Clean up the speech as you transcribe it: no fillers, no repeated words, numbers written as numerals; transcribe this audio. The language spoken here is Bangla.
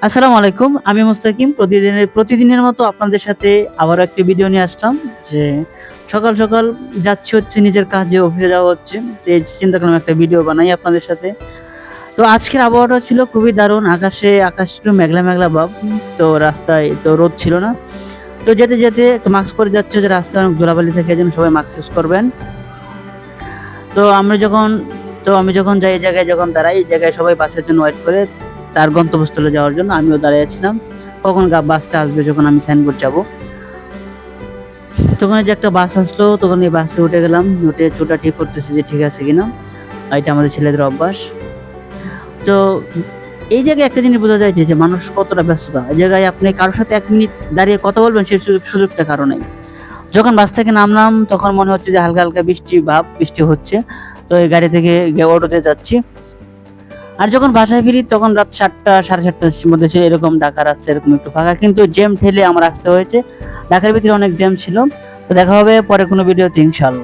আসসালামু আলাইকুম। আমি মুস্তাকিম। প্রতিদিনের মতো আপনাদের সাথে আবারও একটি ভিডিও নিয়ে আসলাম যে সকাল যাচ্ছি হচ্ছে নিজের কাজে, অফিসে যাওয়া হচ্ছে। তো এই চিন্তা করলাম একটা ভিডিও বানাই আপনাদের সাথে। তো আজকের আবহাওয়াটা ছিল খুবই দারুণ। আকাশ ছিল মেঘলা ভাব। তো রাস্তায় তো রোদ ছিল না। তো যেতে একটু মাস্ক পরে যাচ্ছি যে রাস্তায় অনেক ধুলাবালি থাকে, এজন্য সবাই মাস্ক ইউজ করবেন। তো আমি যখন যাই, এই জায়গায় যখন দাঁড়াই, এই জায়গায় সবাই বাসের জন্য ওয়েট করে তার গন্তব্যস্থলে যাওয়ার জন্য। আমিও দাঁড়িয়েছিলাম কখন বাসটা আসবে, যখন আমি সাইনবোর্ড যাব। তখন এই যে একটা বাস আসলো, তখন এই বাসে উঠে গেলাম। উঠে চুলটা ঠিক করতেছি যে ঠিক আছে কিনা। এটা আমাদের ছেলেদের অভ্যাস। তো এই জায়গায় একটা জিনিস বোঝা যায় যে মানুষ কতটা ব্যস্ততা। এই জায়গায় আপনি কারোর সাথে ১ মিনিট দাঁড়িয়ে কথা বলবেন, সেই সুযোগটা কারো নাই। যখন বাস থেকে নামলাম তখন মনে হচ্ছে যে হালকা বৃষ্টি হচ্ছে। তো এই গাড়ি থেকে অটোতে যাচ্ছি। আর যখন বাসায় ফিরি তখন রাত ৭টা ৭:৩০ টার মধ্যে ছিল। এরকম ঢাকার রাস্তা এরকম একটু ফাঁকা, কিন্তু জ্যাম ঠেলে আমার আসতে হয়েছে। ঢাকার ভিতরে অনেক জ্যাম ছিল। তো দেখা হবে পরে কোনো ভিডিওতে ইনশাআল্লাহ।